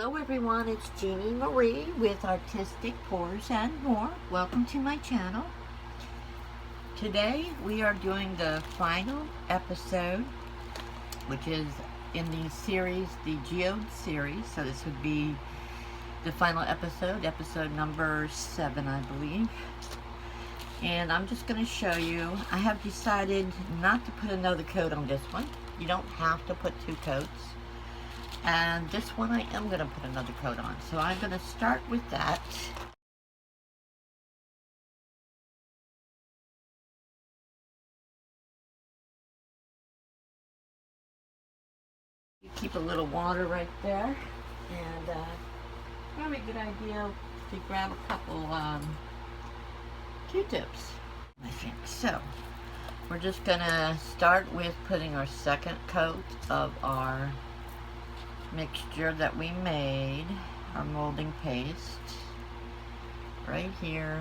Hello everyone, it's Jeannie Marie with Artistic Pours and More. Welcome to my channel. Today we are doing the final episode, which is in the series, the Geode series. So this would be the final episode, episode number 7, I believe. And I'm just going to show you, I have decided not to put another coat on this one. You don't have to put 2 coats. And this one I am going to put another coat on. So I'm going to start with that. You keep a little water right there. And probably a good idea to grab a couple Q-tips, I think. So we're just going to start with putting our second coat of our mixture that we made, our molding paste, right here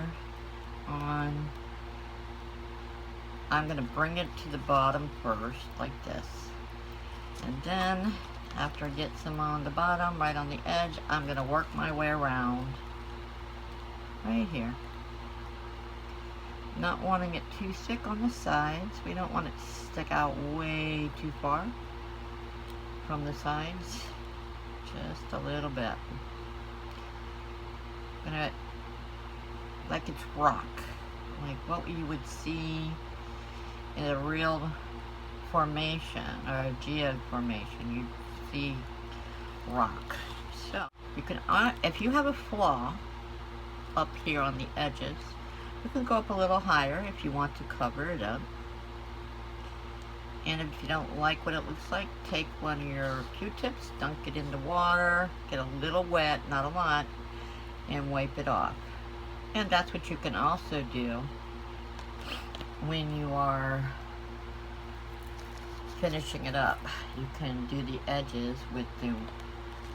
on. I'm going to bring it to the bottom first, like this. And then, after I get some on the bottom, right on the edge, I'm going to work my way around, right here. Not wanting it too thick on the sides. We don't want it to stick out way too far from the sides. Just a little bit. Gonna, like it's rock. Like what you would see in a real formation, or a geode formation. You'd see rock. So, you can, if you have a flaw up here on the edges, you can go up a little higher if you want to cover it up. And if you don't like what it looks like, take one of your Q-tips, dunk it in the water, get a little wet, not a lot, and wipe it off. And that's what you can also do when you are finishing it up. You can do the edges with the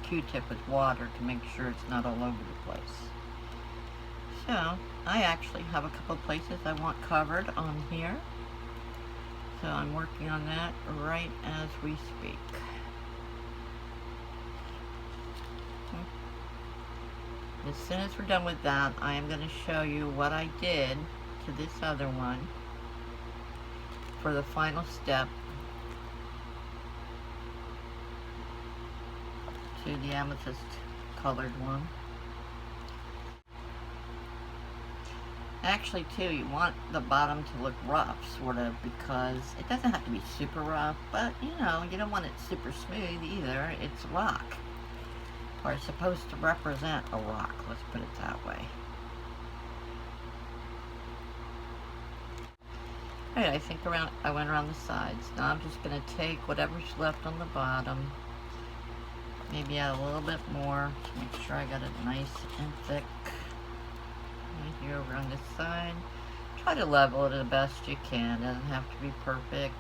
Q-tip with water to make sure it's not all over the place. So, I actually have a couple places I want covered on here. So I'm working on that right as we speak. As soon as we're done with that, I am going to show you what I did to this other one for the final step to the amethyst colored one. Actually, too, you want the bottom to look rough, sort of, because it doesn't have to be super rough, but, you know, you don't want it super smooth either. It's rock. Or it's supposed to represent a rock, let's put it that way. Alright, I think I went around the sides. Now I'm just going to take whatever's left on the bottom, maybe add a little bit more to make sure I got it nice and thick. Right here over on this side. Try to level it the best you can. It doesn't have to be perfect.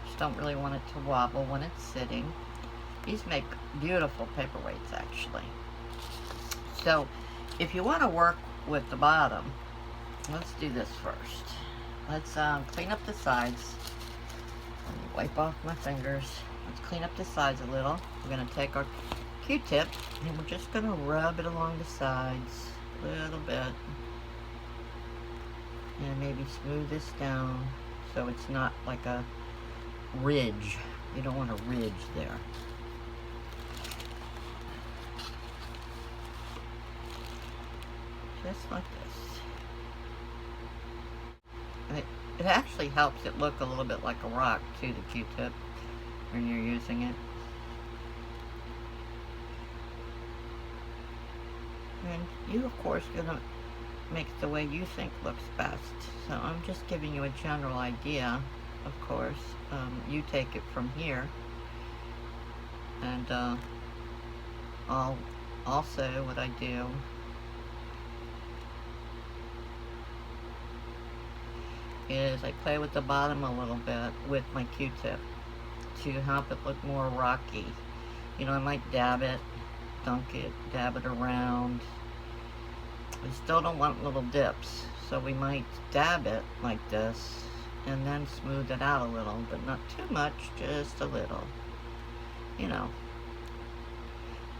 Just don't really want it to wobble when it's sitting. These make beautiful paperweights, actually. So, if you want to work with the bottom, let's do this first. Let's clean up the sides. Let me wipe off my fingers. Let's clean up the sides a little. We're going to take our Q-tip and we're just going to rub it along the sides a little bit, and maybe smooth this down so it's not like a ridge. You don't want a ridge there. Just like this. It actually helps it look a little bit like a rock too, the Q-tip, when you're using it. And you, of course, gonna make it the way you think looks best. So I'm just giving you a general idea, of course. You take it from here. And I'll also, what I do is I play with the bottom a little bit with my Q-tip to help it look more rocky. You know, I might dab it, dunk it, dab it around. We still don't want little dips, so we might dab it like this and then smooth it out a little, but not too much, just a little. You know,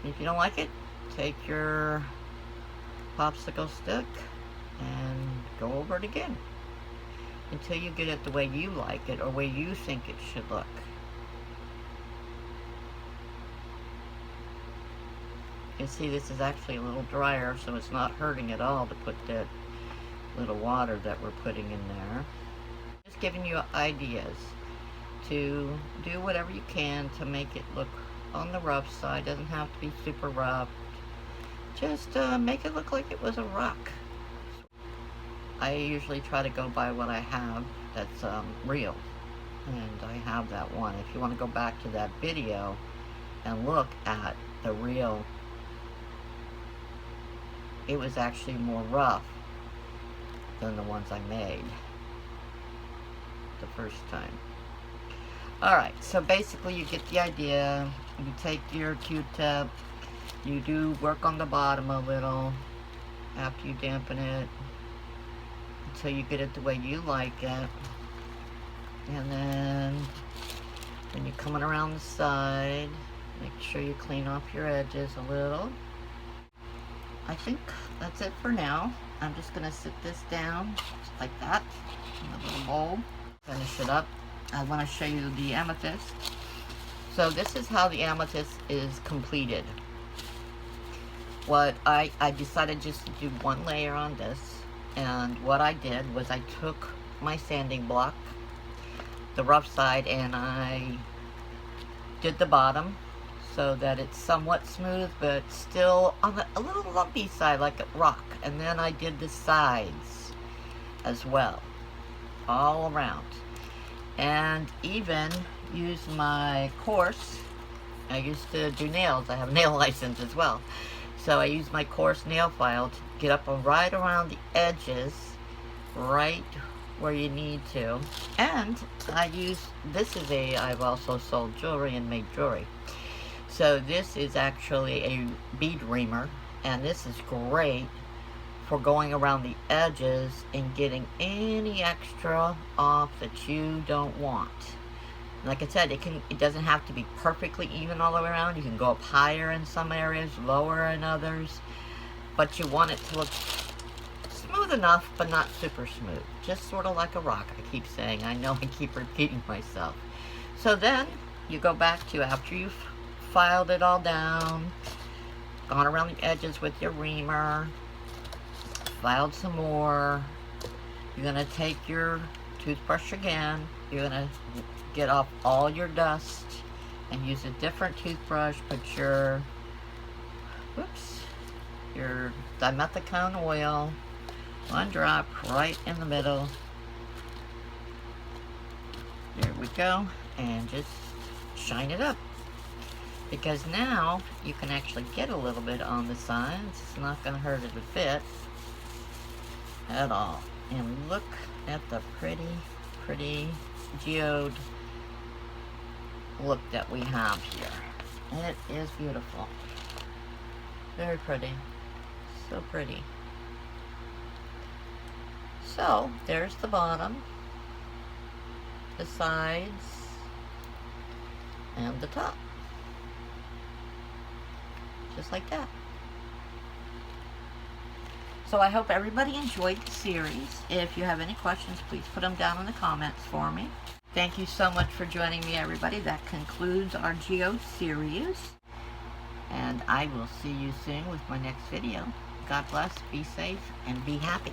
If you don't like it, take your popsicle stick and go over it again until you get it the way you like it or way you think it should look. You can see this is actually a little drier, so it's not hurting at all to put that little water that we're putting in there. Just giving you ideas to do whatever you can to make it look on the rough side. Doesn't have to be super rough. Just make it look like it was a rock. I usually try to go by what I have that's real, and I have that one. If you want to go back to that video and look at the real, it was actually more rough than the ones I made the first time. Alright, so basically you get the idea. You take your Q-tip, you do work on the bottom a little after you dampen it until you get it the way you like it. And then when you're coming around the side, make sure you clean off your edges a little. I think that's it for now. I'm just going to sit this down just like that in a little bowl. Finish it up. I want to show you the amethyst. So this is how the amethyst is completed. What I decided just to do one layer on this, and what I did was I took my sanding block, the rough side, and I did the bottom so that it's somewhat smooth but still on a little lumpy side like a rock. And then I did the sides as well, all around. And even use my coarse, I used to do nails, I have a nail license as well, so I use my coarse nail file to get up right around the edges, right where you need to. And I use, I've also sold jewelry and made jewelry, so this is actually a bead reamer, and this is great for going around the edges and getting any extra off that you don't want. Like I said, it doesn't have to be perfectly even all the way around. You can go up higher in some areas, lower in others, but you want it to look smooth enough, but not super smooth. Just sort of like a rock, I keep saying. I know I keep repeating myself. So then you go back to, after you've filed it all down, gone around the edges with your reamer, filed some more, you're going to take your toothbrush again, you're going to get off all your dust and use a different toothbrush. Put your Dimethicone oil, one drop right in the middle. There we go, and just shine it up, because now you can actually get a little bit on the sides. It's not going to hurt it to fit at all. And look at the pretty geode look that we have here. It is beautiful. Very pretty. So pretty. So there's the bottom, the sides, and the top. Just like that. So I hope everybody enjoyed the series. If you have any questions, please put them down in the comments for me. Thank you so much for joining me, everybody. That concludes our Geo series. And I will see you soon with my next video. God bless, be safe, and be happy.